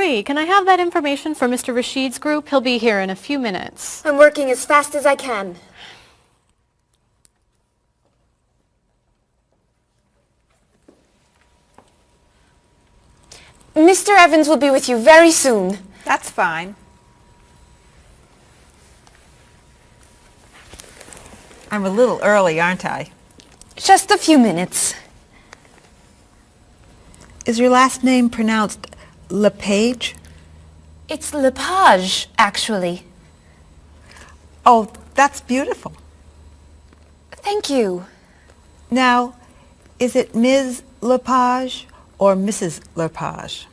Marie, can I have that information for Mr. Rashid's group? He'll be here in a few minutes. I'm working as fast as I can. Mr. Evans will be with you very soon. That's fine. I'm a little early, aren't I? Just a few minutes. Is your last name pronounced LePage? It's Lepage, actually. Oh, that's beautiful. Thank you. Now, is it Ms. Lepage or Mrs. Lepage?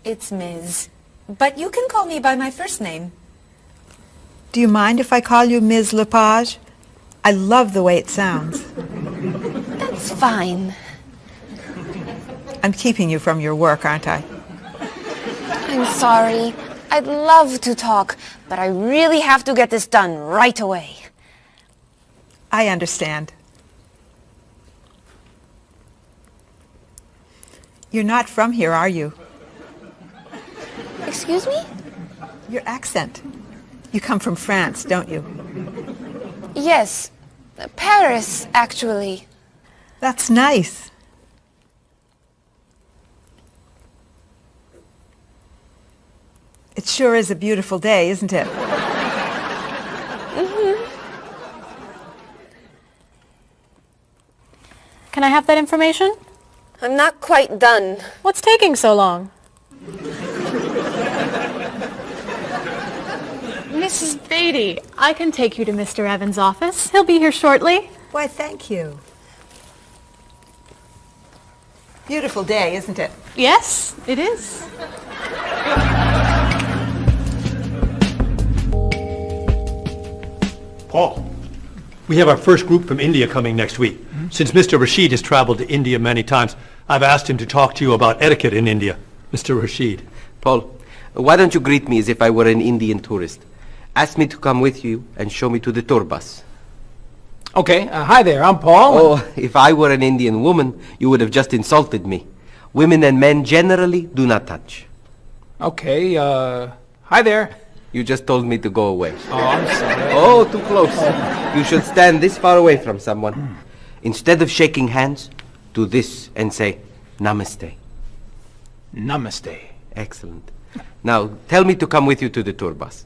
It's Ms. But you can call me by my first name. Do you mind if I call you Ms. Lepage? I love the way it sounds. That's fine. I'm keeping you from your work, aren't I? I'm sorry. I'd love to talk, but I really have to get this done right away. I understand. You're not from here, are you? Excuse me? Your accent. You come from France, don't you? Yes. Paris, actually. That's nice. It sure is a beautiful day, isn't it? Can I have that information? I'm not quite done. What's taking so long? Mrs. Beatty, I can take you to Mr. Evans' office. He'll be here shortly. Why, thank you. Beautiful day, isn't it? Yes, it is. Paul, we have our first group from India coming next week. Since Mr. Rashid has traveled to India many times, I've asked him to talk to you about etiquette in India. Mr. Rashid. Paul, why don't you greet me as if I were an Indian tourist? Ask me to come with you and show me to the tour bus. Okay, hi there, I'm Paul. Oh, if I were an Indian woman, you would have just insulted me. Women and men generally do not touch. Okay, hi there. You just told me to go away. Oh, I'm sorry. Oh, too close. You should stand this far away from someone. Instead of shaking hands, do this and say, Namaste. Namaste. Excellent. Now, tell me to come with you to the tour bus.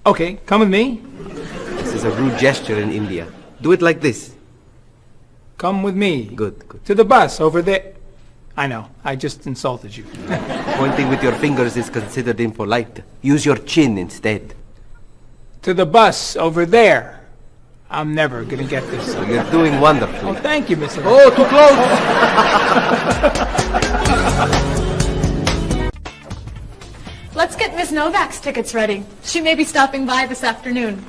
Okay, come with me. This is a rude gesture in India. Do it like this. Come with me. Good, good. To the bus over there. I know, I just insulted you. Pointing with your fingers is considered impolite. Use your chin instead. To the bus over there. I'm never gonna get this. You're doing wonderfully. Oh, thank you, Mr. Oh, too close! Let's get Miss Novak's tickets ready. She may be stopping by this afternoon.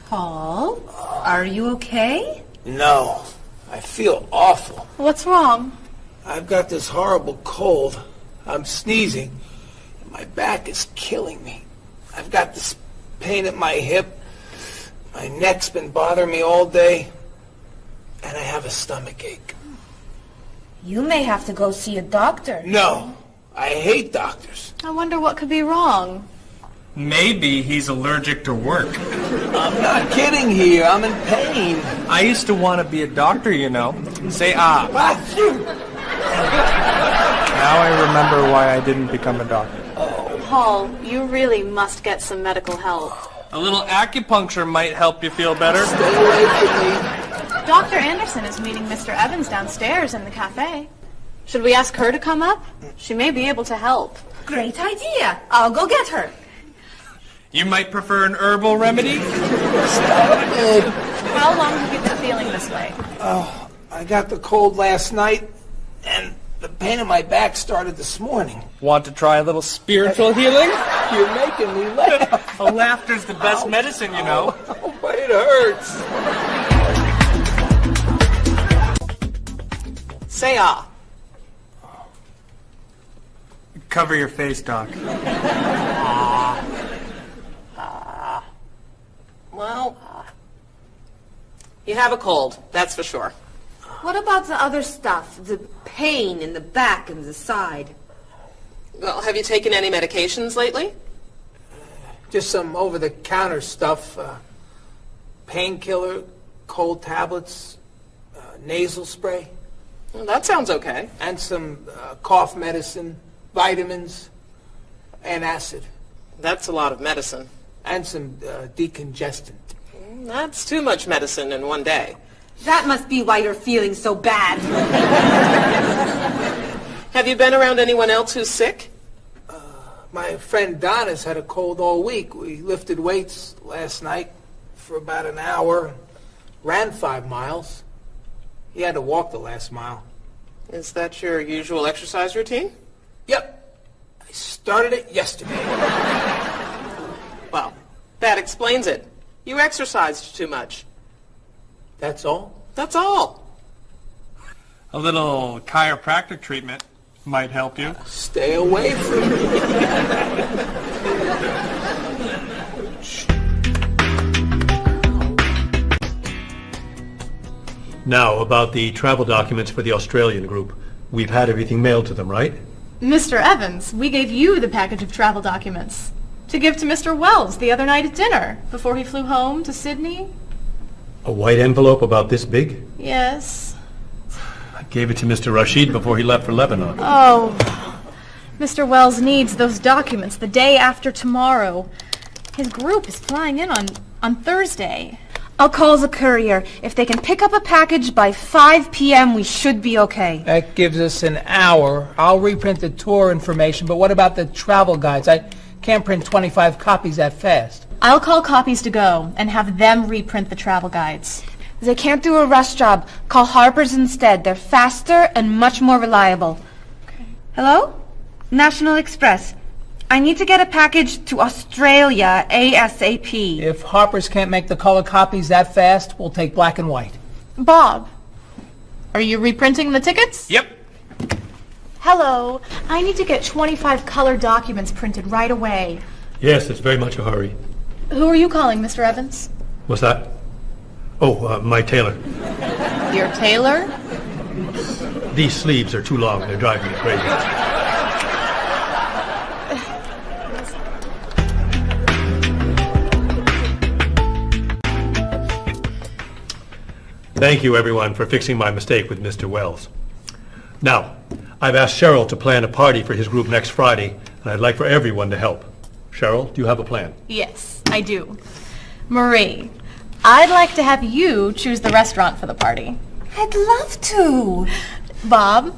Paul, are you okay? No, I feel awful. What's wrong? I've got this horrible cold. I'm sneezing, and my back is killing me. I've got this pain at my hip. My neck's been bothering me all day, and I have a stomach ache. You may have to go see a doctor. No, I hate doctors. I wonder what could be wrong. Maybe he's allergic to work. I'm not kidding here. I'm in pain. I used to want to be a doctor, you know. Say ah. Now I remember why I didn't become a doctor. Paul, you really must get some medical help. A little acupuncture might help you feel better. Stay away from me. Dr. Anderson is meeting Mr. Evans downstairs in the cafe. Should we ask her to come up? She may be able to help. Great idea. I'll go get her. You might prefer an herbal remedy? How long have you been feeling this way? Oh, I got the cold last night, and the pain in my back started this morning. Want to try a little spiritual healing? You're making me laugh. Oh, laughter's the best medicine, you know. Oh, but it hurts. Say ah. Cover your face, Doc. Well, you have a cold, that's for sure. What about the other stuff? The pain in the back and the side? Well, have you taken any medications lately? Just some over-the-counter stuff. Painkiller, cold tablets, nasal spray. Well, that sounds okay. And some cough medicine, vitamins, and acid. That's a lot of medicine. And some decongestant. That's too much medicine in one day. That must be why you're feeling so bad. Have you been around anyone else who's sick? My friend Donna's had a cold all week. We lifted weights last night for about an hour, ran 5 miles. He had to walk the last mile. Is that your usual exercise routine? Yep. I started it yesterday. Well, that explains it. You exercised too much. That's all? That's all. A little chiropractic treatment might help you. Stay away from me. Now, about the travel documents for the Australian group. We've had everything mailed to them, right? Mr. Evans, we gave you the package of travel documents to give to Mr. Wells the other night at dinner before he flew home to Sydney. A white envelope about this big? Yes. I gave it to Mr. Rashid before he left for Lebanon. Oh, Mr. Wells needs those documents the day after tomorrow. His group is flying in on Thursday. I'll call the courier. If they can pick up a package by 5 p.m., we should be okay. That gives us an hour. I'll reprint the tour information, but what about the travel guides? I can't print 25 copies that fast. I'll call Copies to Go and have them reprint the travel guides. They can't do a rush job. Call Harper's instead. They're faster and much more reliable. Okay. Hello? National Express. I need to get a package to Australia ASAP. If Harper's can't make the color copies that fast, we'll take black and white. Bob, are you reprinting the tickets? Yep. Hello. I need to get 25 color documents printed right away. Yes, it's very much a hurry. Who are you calling, Mr. Evans? What's that? Oh, my tailor. Your tailor? These sleeves are too long. They're driving me crazy. Thank you, everyone, for fixing my mistake with Mr. Wells. Now, I've asked Cheryl to plan a party for his group next Friday, and I'd like for everyone to help. Cheryl, do you have a plan? Yes, I do. Marie, I'd like to have you choose the restaurant for the party. I'd love to. Bob,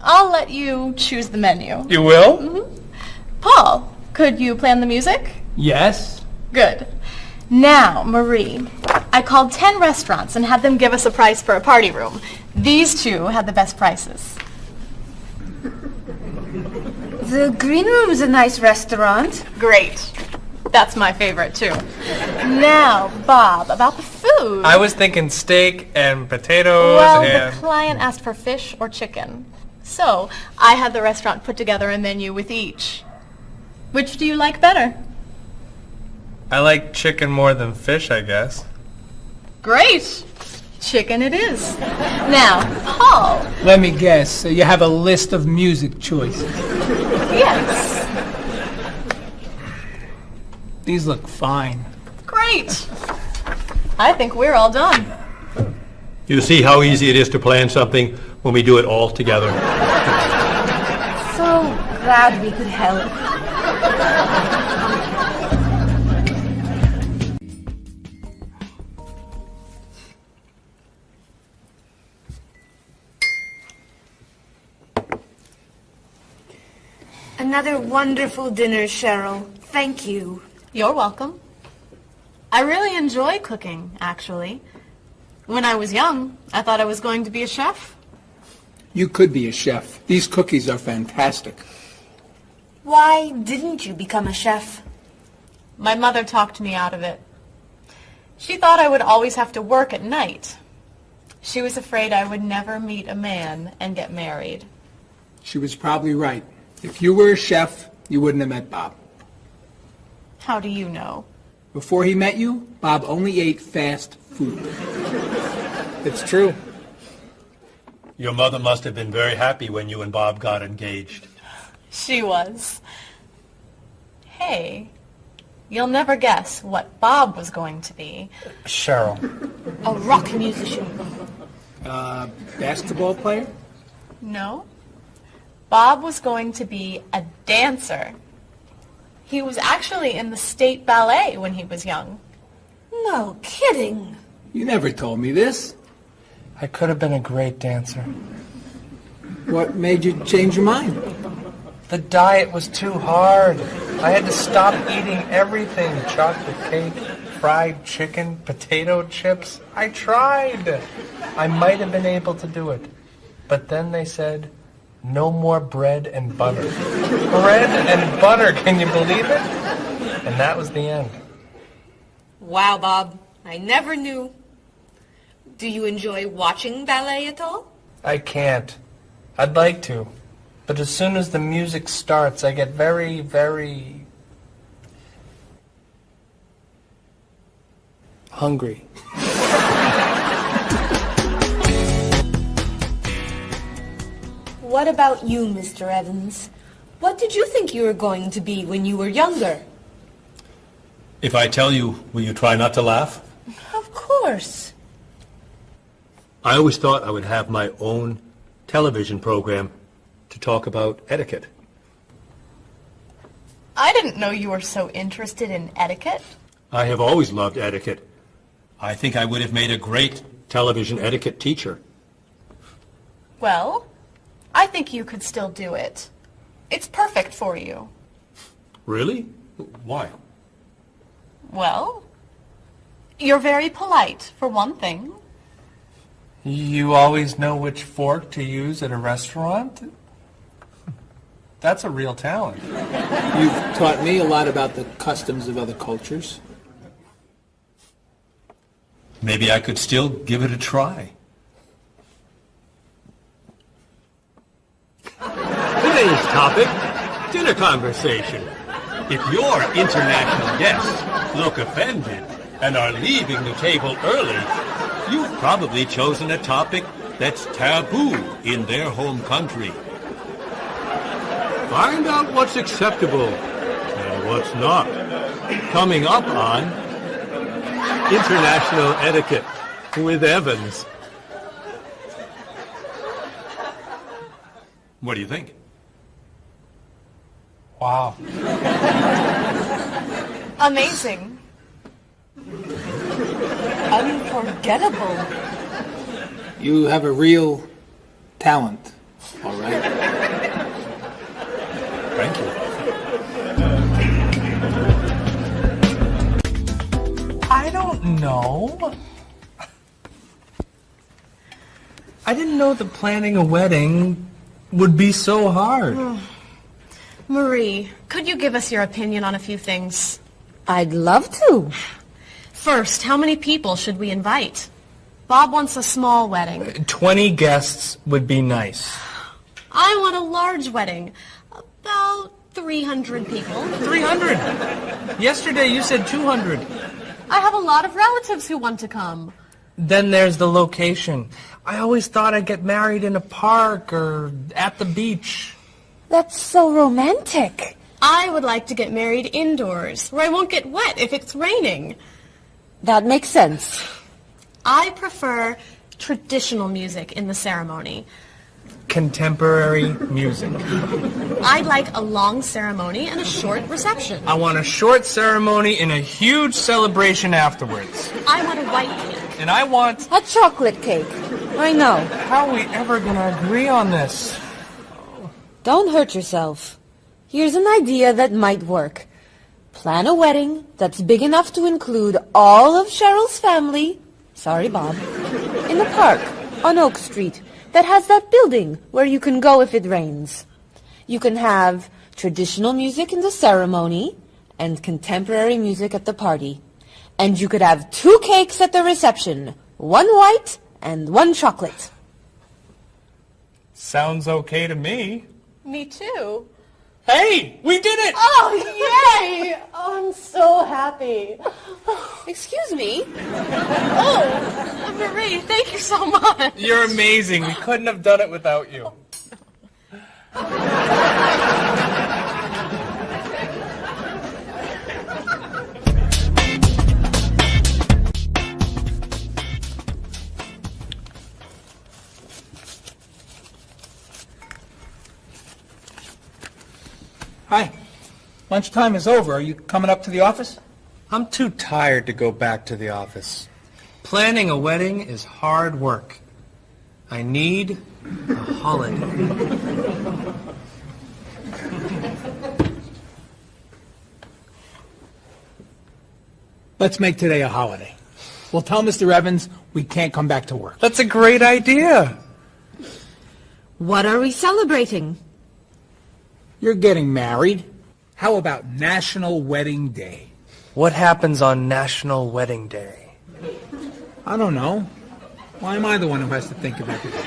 I'll let you choose the menu. You will? Mm-hmm. Paul, could you plan the music? Yes? Good. Now, Marie, I called 10 restaurants and had them give us a price for a party room. These two had the best prices. The Green Room's a nice restaurant. Great. That's my favorite, too. Now, Bob, about the food. I was thinking steak and potatoes Well, and... the client asked for fish or chicken. So, I had the restaurant put together a menu with each. Which do you like better? I like chicken more than fish, I guess. Great. Chicken it is. Now, Paul. Let me guess. So you have a list of music choices. Yes. These look fine. Great. I think we're all done. You see how easy it is to plan something when we do it all together? So glad we could help. Another wonderful dinner, Cheryl. Thank you. You're welcome. I really enjoy cooking, actually. When I was young, I thought I was going to be a chef. You could be a chef. These cookies are fantastic. Why didn't you become a chef? My mother talked me out of it. She thought I would always have to work at night. She was afraid I would never meet a man and get married. She was probably right. If you were a chef, you wouldn't have met Bob. How do you know? Before he met you, Bob only ate fast food. It's true. Your mother must have been very happy when you and Bob got engaged. She was. Hey, you'll never guess what Bob was going to be. Cheryl. A rock musician. Basketball player? No. Bob was going to be a dancer. He was actually in the state ballet when he was young. No kidding. You never told me this. I could have been a great dancer. What made you change your mind? The diet was too hard. I had to stop eating everything. Chocolate cake, fried chicken, potato chips. I tried. I might have been able to do it. But then they said, no more bread and butter. Bread and butter, can you believe it? And that was the end. Wow, Bob. I never knew. Do you enjoy watching ballet at all? I can't. I'd like to. But as soon as the music starts, I get very, very hungry. What about you, Mr. Evans? What did you think you were going to be when you were younger? If I tell you, will you try not to laugh? Of course. I always thought I would have my own television program to talk about etiquette. I didn't know you were so interested in etiquette. I have always loved etiquette. I think I would have made a great television etiquette teacher. Well, I think you could still do it. It's perfect for you. Really? Why? Well, you're very polite, for one thing. You always know which fork to use at a restaurant? That's a real talent. You've taught me a lot about the customs of other cultures. Maybe I could still give it a try. Today's topic, dinner conversation. If your international guests look offended and are leaving the table early, you've probably chosen a topic that's taboo in their home country. Find out what's acceptable and what's not. Coming up on International Etiquette with Evans. What do you think? Wow. Amazing. Unforgettable. You have a real talent, all right? Thank you. I don't know. I didn't know that planning a wedding would be so hard. Marie, could you give us your opinion on a few things? I'd love to. First, how many people should we invite? Bob wants a small wedding. 20 guests would be nice. I want a large wedding. About 300 people. 300? Yesterday you said 200. I have a lot of relatives who want to come. Then there's the location. I always thought I'd get married in a park or at the beach. That's so romantic. I would like to get married indoors, where I won't get wet if it's raining. That makes sense. I prefer traditional music in the ceremony. Contemporary music. I'd like a long ceremony and a short reception. I want a short ceremony and a huge celebration afterwards. I want a white cake. And I want... A chocolate cake. I know. How are we ever going to agree on this? Don't hurt yourself. Here's an idea that might work. Plan a wedding that's big enough to include all of Cheryl's family, sorry Bob, in the park on Oak Street that has that building where you can go if it rains. You can have traditional music in the ceremony and contemporary music at the party. And you could have 2 cakes at the reception, 1 white and 1 chocolate. Sounds okay to me. Me too. Hey, we did it! Oh, yay! Oh, I'm so happy. Excuse me? Oh, Marie, thank you so much. You're amazing. We couldn't have done it without you. Hi. Lunchtime is over. Are you coming up to the office? I'm too tired to go back to the office. Planning a wedding is hard work. I need a holiday. Let's make today a holiday. We'll tell Mr. Evans we can't come back to work. That's a great idea. What are we celebrating? You're getting married. How about National Wedding Day? What happens on National Wedding Day? I don't know. Why am I the one who has to think of everything?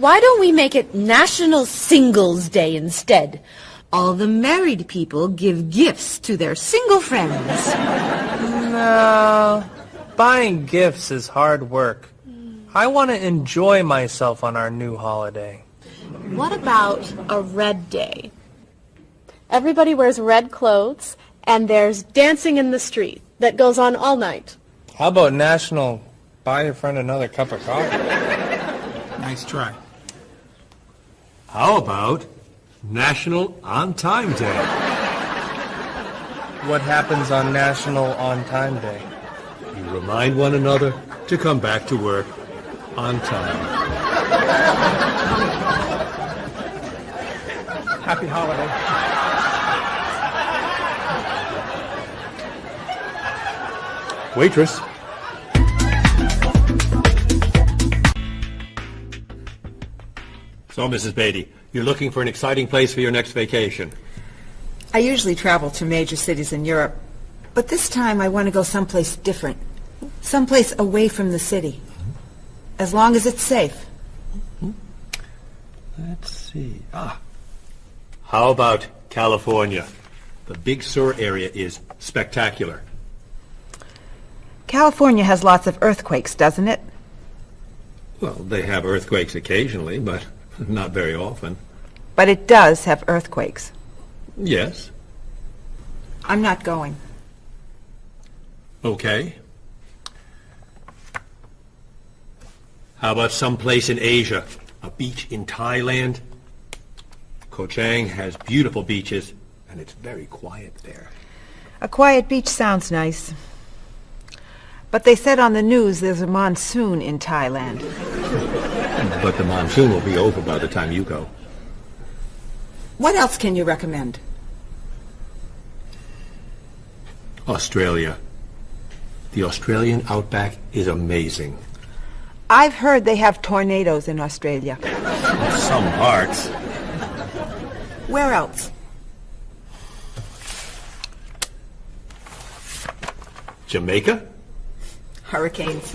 Why don't we make it National Singles Day instead? All the married people give gifts to their single friends. No, buying gifts is hard work. I want to enjoy myself on our new holiday. What about a red day? Everybody wears red clothes, and there's dancing in the street that goes on all night. How about National Buy Your Friend Another Cup of Coffee? Nice try. How about National On Time Day? What happens on National On Time Day? You remind one another to come back to work on time. Happy holiday. Waitress. So, Mrs. Beatty, you're looking for an exciting place for your next vacation. I usually travel to major cities in Europe, but this time I want to go someplace different. Someplace away from the city. As long as it's safe. Let's see. How about California? The Big Sur area is spectacular. California has lots of earthquakes, doesn't it? Well, they have earthquakes occasionally, but not very often. But it does have earthquakes. Yes. I'm not going. Okay. How about someplace in Asia? A beach in Thailand? Koh Chang has beautiful beaches, and it's very quiet there. A quiet beach sounds nice. But they said on the news there's a monsoon in Thailand. But the monsoon will be over by the time you go. What else can you recommend? Australia. The Australian outback is amazing. I've heard they have tornadoes in Australia. Some parts. Where else? Jamaica? Hurricanes.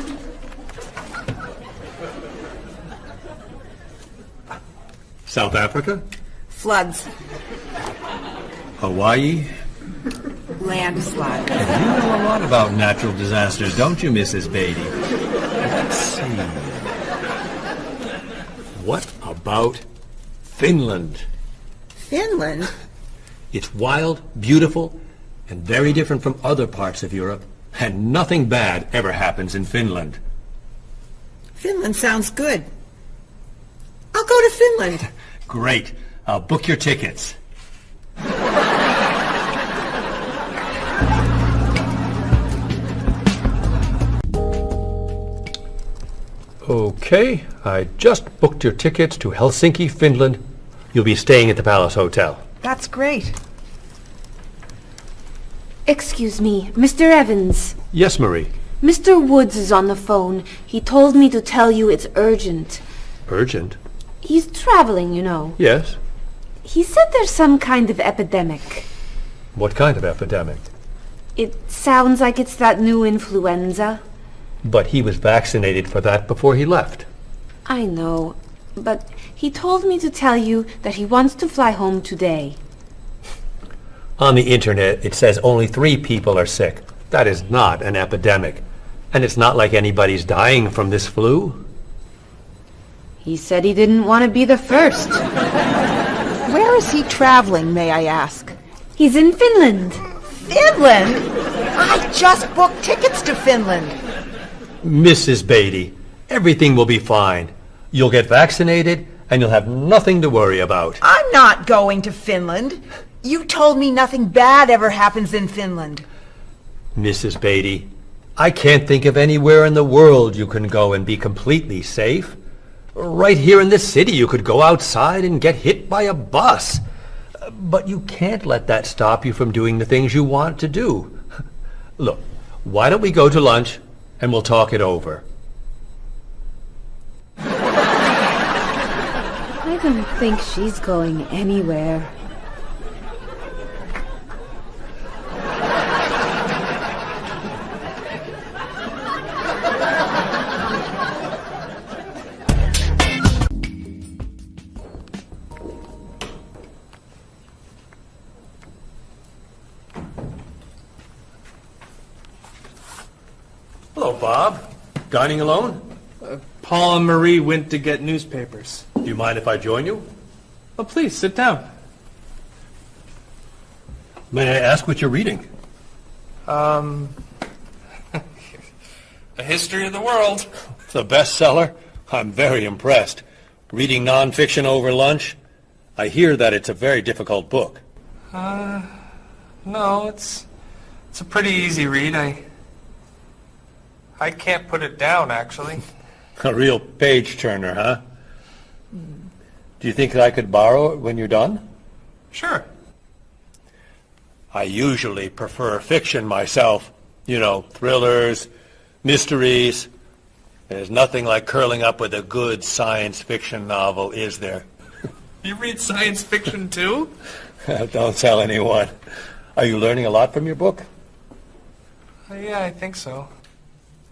South Africa? Floods. Hawaii? Landslides. You know a lot about natural disasters, don't you, Mrs. Beatty? Let's see. What about Finland? Finland? It's wild, beautiful, and very different from other parts of Europe. And nothing bad ever happens in Finland. Finland sounds good. I'll go to Finland. Great. I'll book your tickets. Okay, I just booked your tickets to Helsinki, Finland. You'll be staying at the Palace Hotel. That's great. Excuse me, Mr. Evans. Yes, Marie. Mr. Woods is on the phone. He told me to tell you it's urgent. Urgent? He's traveling, you know. Yes. He said there's some kind of epidemic. What kind of epidemic? It sounds like it's that new influenza. But he was vaccinated for that before he left. I know, but He told me to tell you that he wants to fly home today. On the internet, it says only 3 people are sick. That is not an epidemic. And it's not like anybody's dying from this flu. He said he didn't want to be the first. Where is he traveling, may I ask? He's in Finland. Finland? I just booked tickets to Finland. Mrs. Beatty, everything will be fine. You'll get vaccinated, and you'll have nothing to worry about. I'm not going to Finland. You told me nothing bad ever happens in Finland. Mrs. Beatty, I can't think of anywhere in the world you can go and be completely safe. Right here in this city, you could go outside and get hit by a bus. But you can't let that stop you from doing the things you want to do. Look, why don't we go to lunch and we'll talk it over? I don't think she's going anywhere. Hello, Bob. Dining alone? Paul and Marie went to get newspapers. Do you mind if I join you? Oh, please, sit down. May I ask what you're reading? A History of the World. It's a bestseller? I'm very impressed. Reading nonfiction over lunch? I hear that it's a very difficult book. No, it's a pretty easy read. I can't put it down, actually. A real page-turner, huh? Do you think that I could borrow it when you're done? Sure. I usually prefer fiction myself. You know, thrillers, mysteries. There's nothing like curling up with a good science fiction novel, is there? You read science fiction, too? Don't tell anyone. Are you learning a lot from your book? Yeah, I think so.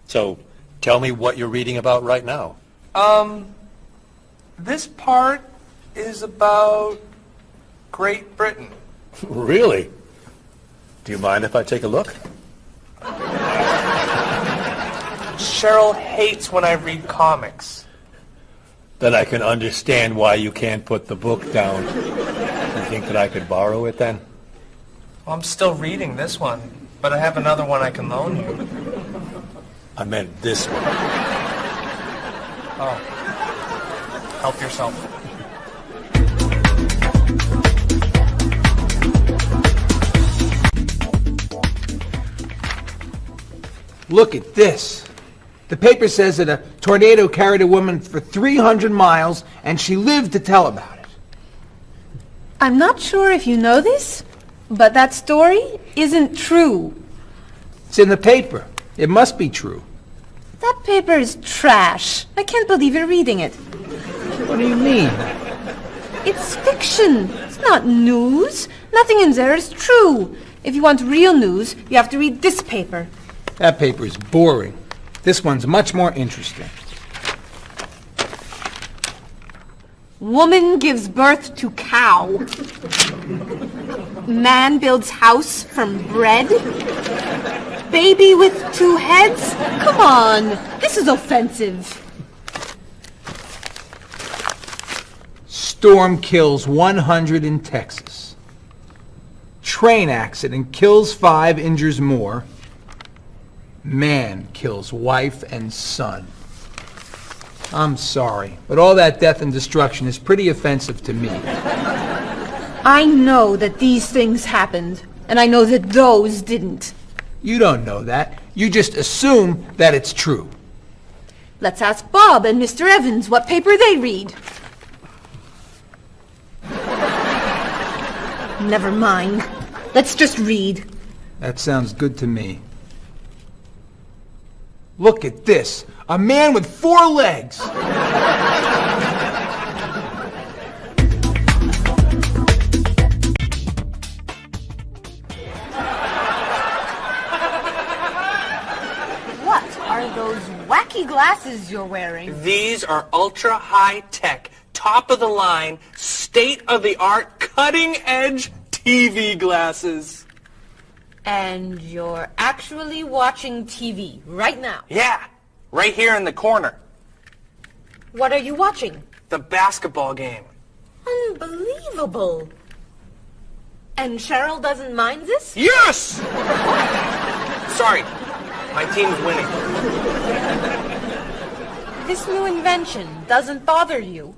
So, tell me what you're reading about right now. This part is about Great Britain. Really? Do you mind if I take a look? Cheryl hates when I read comics. Then I can understand why you can't put the book down. You think that I could borrow it then? Well, I'm still reading this one, but I have another one I can loan you. I meant this one. Oh. Help yourself. Look at this. The paper says that a tornado carried a woman for 300 miles, and she lived to tell about it. I'm not sure if you know this, but that story isn't true. It's in the paper. It must be true. That paper is trash. I can't believe you're reading it. What do you mean? It's fiction. It's not news. Nothing in there is true. If you want real news, you have to read this paper. That paper is boring. This one's much more interesting. Woman gives birth to cow. Man builds house from bread. Baby with 2 heads? Come on, this is offensive. Storm kills 100 in Texas. Train accident kills 5, injures more. Man kills wife and son. I'm sorry, but all that death and destruction is pretty offensive to me. I know that these things happened, and I know that those didn't. You don't know that. You just assume that it's true. Let's ask Bob and Mr. Evans what paper they read. Never mind. Let's just read. That sounds good to me. Look at this. A man with 4 legs. What are those wacky glasses you're wearing? These are ultra high-tech, top-of-the-line, state-of-the-art, cutting-edge TV glasses. And you're actually watching TV right now. Yeah, right here in the corner. What are you watching? The basketball game. Unbelievable. And Cheryl doesn't mind this? Yes! Sorry, my team's winning. This new invention doesn't bother you.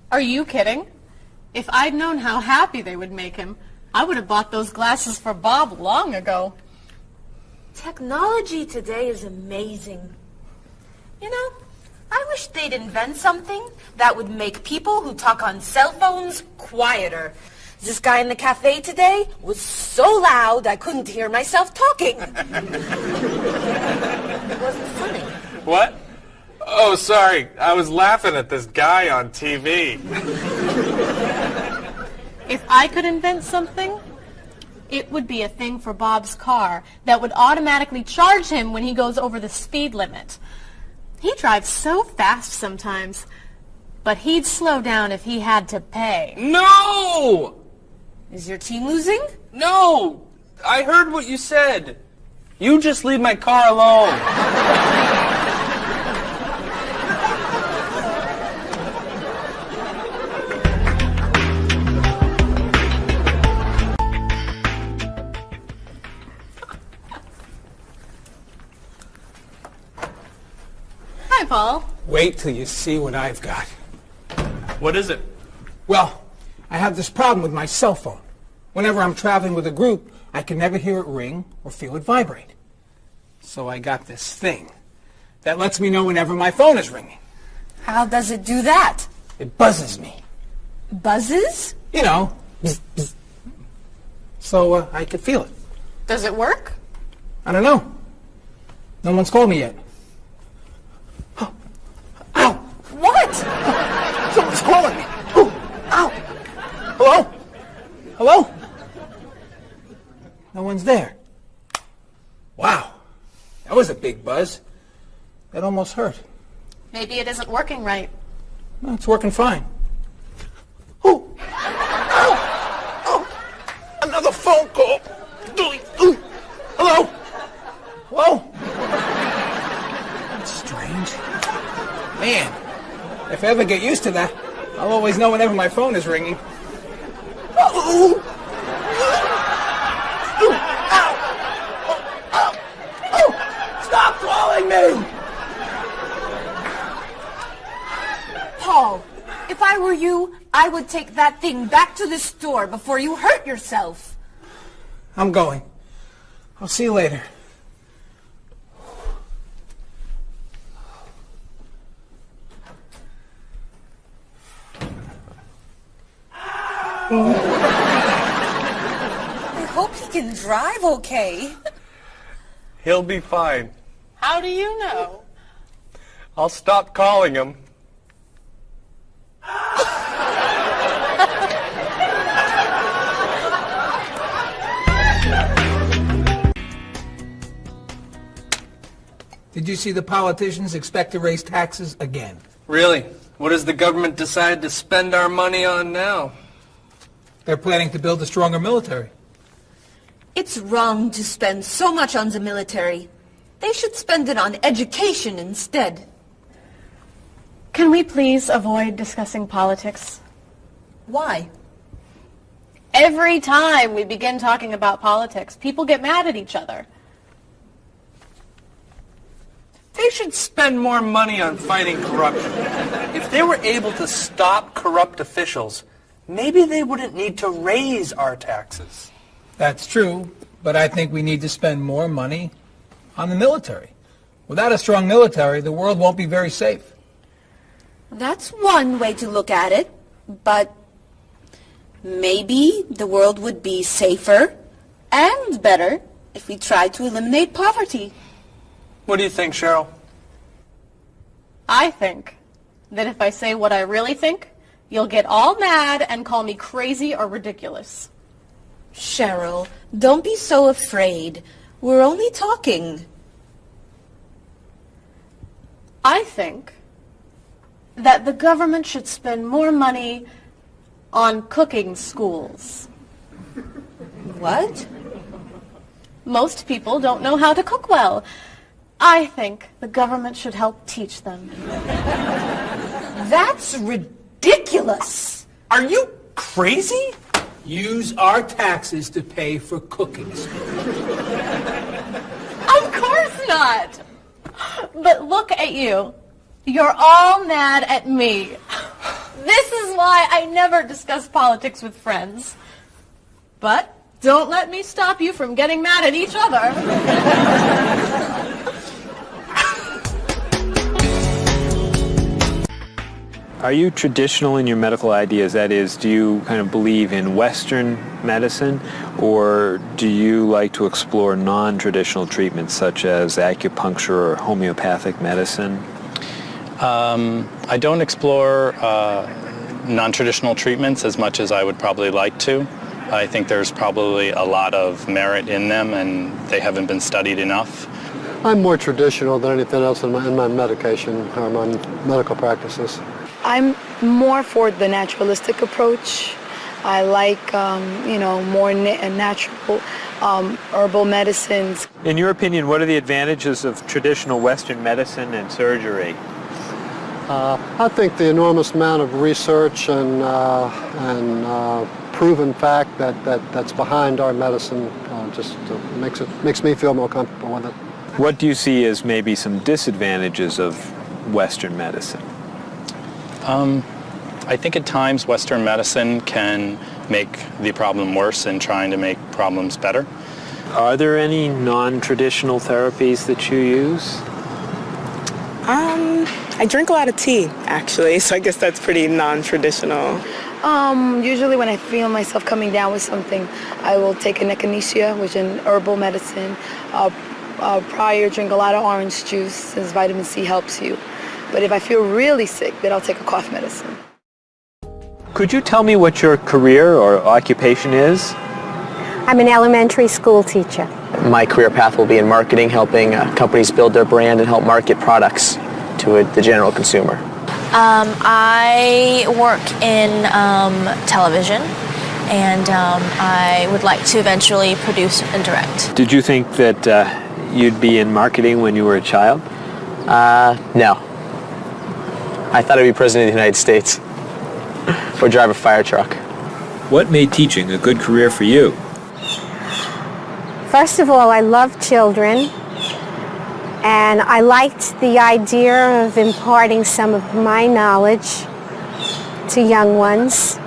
Are you kidding? If I'd known how happy they would make him, I would have bought those glasses for Bob long ago. Technology today is amazing. You know, I wish they'd invent something that would make people who talk on cell phones quieter. This guy in the cafe today was so loud I couldn't hear myself talking. It wasn't funny. What? Oh, sorry. I was laughing at this guy on TV. If I could invent something, it would be a thing for Bob's car that would automatically charge him when he goes over the speed limit. He drives so fast sometimes, but he'd slow down if he had to pay. No! Is your team losing? No! I heard what you said. You just leave my car alone. Hi, Paul. Wait till you see what I've got. What is it? Well, I have this problem with my cell phone. Whenever I'm traveling with a group, I can never hear it ring or feel it vibrate. So I got this thing that lets me know whenever my phone is ringing. How does it do that? It buzzes me. Buzzes? You know, bzz, bzz. So I could feel it. Does it work? I don't know. No one's called me yet. Ow! What? Someone's calling me. Ooh, ow! Hello? Hello? No one's there. Wow. That was a big buzz. That almost hurt. Maybe it isn't working right. No, it's working fine. Ooh! Ow! Oh! Another phone call. Ooh. Hello? Hello? That's strange. Man, if I ever get used to that, I'll always know whenever my phone is ringing. Oh! Stop calling me! Paul, if I were you, I would take that thing back to the store before you hurt yourself. I'm going. I'll see you later. I hope he can drive okay. He'll be fine. How do you know? I'll stop calling him. Did you see the politicians expect to raise taxes again? Really? What does the government decide to spend our money on now? They're planning to build a stronger military. It's wrong to spend so much on the military. They should spend it on education instead. Can we please avoid discussing politics? Why? Every time we begin talking about politics, people get mad at each other. They should spend more money on fighting corruption. If they were able to stop corrupt officials, maybe they wouldn't need to raise our taxes. That's true, but I think we need to spend more money on the military. Without a strong military, the world won't be very safe. That's one way to look at it, but maybe the world would be safer and better if we tried to eliminate poverty. What do you think, Cheryl? I think that if I say what I really think, you'll get all mad and call me crazy or ridiculous. Cheryl, don't be so afraid. We're only talking. I think that the government should spend more money on cooking schools. What? Most people don't know how to cook well. I think the government should help teach them. That's ridiculous. Are you crazy? Use our taxes to pay for cooking school. Of course not. But look at you. You're all mad at me. This is why I never discuss politics with friends. But don't let me stop you from getting mad at each other. Are you traditional in your medical ideas? That is, do you kind of believe in Western medicine, or do you like to explore non-traditional treatments such as acupuncture or homeopathic medicine? I don't explore non-traditional treatments as much as I would probably like to. I think there's probably a lot of merit in them, and they haven't been studied enough. I'm more traditional than anything else in my medication or my medical practices. I'm more for the naturalistic approach. I like, more natural herbal medicines. In your opinion, what are the advantages of traditional Western medicine and surgery? I think the enormous amount of research and proven fact that's behind our medicine just makes me feel more comfortable with it. What do you see as maybe some disadvantages of Western medicine? I think at times Western medicine can make the problem worse in trying to make problems better. Are there any non-traditional therapies that you use? I drink a lot of tea, actually, so I guess that's pretty non-traditional. Usually when I feel myself coming down with something, I will take an echinacea, which is an herbal medicine. Prior, drink a lot of orange juice, since vitamin C helps you. But if I feel really sick, then I'll take a cough medicine. Could you tell me what your career or occupation is? I'm an elementary school teacher. My career path will be in marketing, helping companies build their brand and help market products to the general consumer. I work in television, and I would like to eventually produce and direct. Did you think that you'd be in marketing when you were a child? No. I thought I'd be president of the United States or drive a fire truck. What made teaching a good career for you? First of all, I love children, and I liked the idea of imparting some of my knowledge to young ones.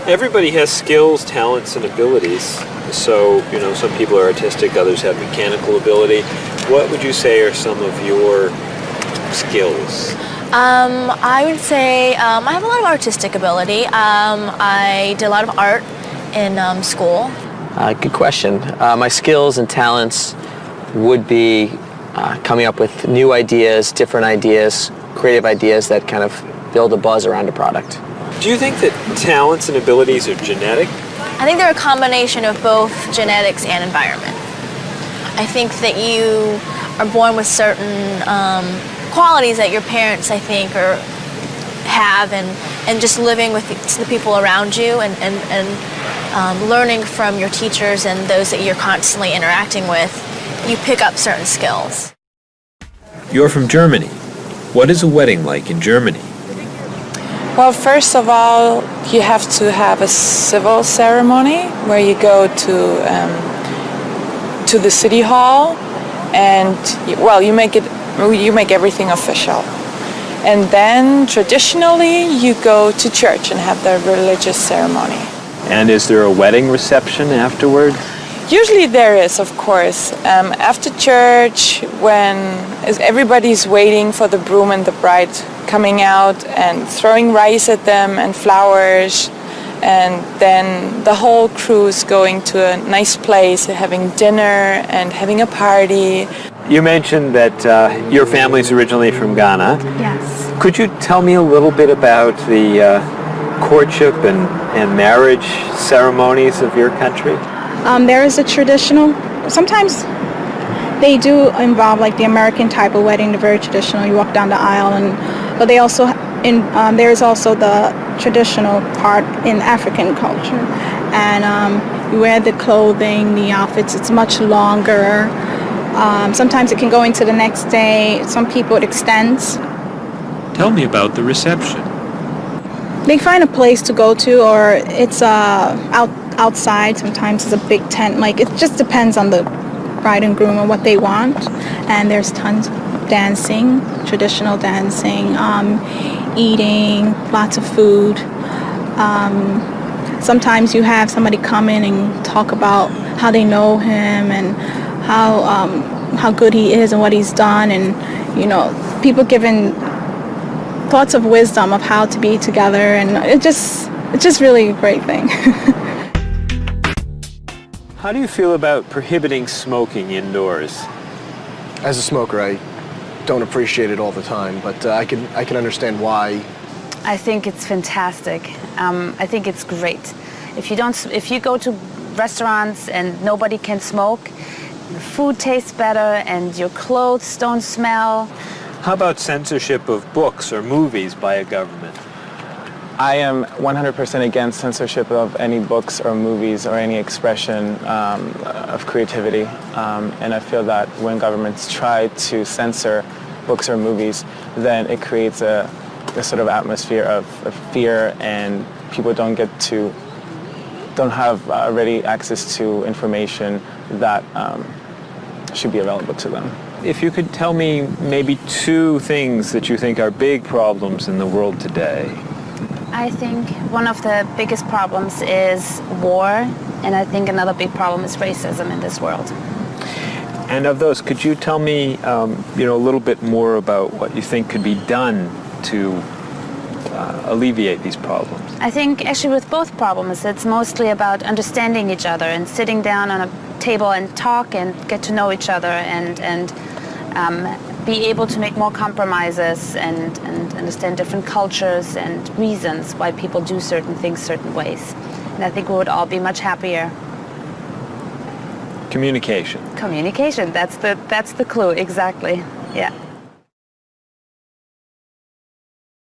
Everybody has skills, talents, and abilities. So, some people are artistic, others have mechanical ability. What would you say are some of your skills? I would say I have a lot of artistic ability. I did a lot of art in school. Good question. My skills and talents would be coming up with new ideas, different ideas, creative ideas that kind of build a buzz around a product. Do you think that talents and abilities are genetic? I think they're a combination of both genetics and environment. I think that you are born with certain qualities that your parents, I think, have, and just living with the people around you and learning from your teachers and those that you're constantly interacting with, you pick up certain skills. You're from Germany. What is a wedding like in Germany? Well, first of all, you have to have a civil ceremony where you go to the city hall, and you make everything official. And then traditionally you go to church and have the religious ceremony. And is there a wedding reception afterward? Usually there is, of course. After church, when everybody's waiting for the groom and the bride coming out and throwing rice at them and flowers, and then the whole crew's going to a nice place, having dinner and having a party. You mentioned that your family's originally from Ghana. Yes. Could you tell me a little bit about the courtship and marriage ceremonies of your country? There is a traditional, sometimes they do involve like the American type of wedding, the very traditional, you walk down the aisle, but they also there's also the traditional part in African culture, and you wear the clothing, the outfits. It's much longer. Sometimes it can go into the next day. Some people it extends. Tell me about the reception. They find a place to go to, or it's outside. Sometimes it's a big tent. Like, it just depends on the bride and groom and what they want. And there's tons of dancing, traditional dancing, eating, lots of food. Sometimes you have somebody come in and talk about how they know him and how good he is and what he's done, and people giving thoughts of wisdom of how to be together, and it's just really a great thing. How do you feel about prohibiting smoking indoors? As a smoker, I don't appreciate it all the time, but I can understand why. I think it's fantastic. I think it's great. If you go to restaurants and nobody can smoke, the food tastes better and your clothes don't smell. How about censorship of books or movies by a government? I am 100% against censorship of any books or movies or any expression of creativity. And I feel that when governments try to censor books or movies, then it creates a sort of atmosphere of fear, and people don't have ready access to information that should be available to them. If you could tell me maybe 2 things that you think are big problems in the world today. I think one of the biggest problems is war, and I think another big problem is racism in this world. And of those, could you tell me a little bit more about what you think could be done to alleviate these problems? I think actually with both problems, it's mostly about understanding each other and sitting down on a table and talk and get to know each other and be able to make more compromises and understand different cultures and reasons why people do certain things certain ways. And I think we would all be much happier. Communication. Communication, that's the clue, exactly. Yeah.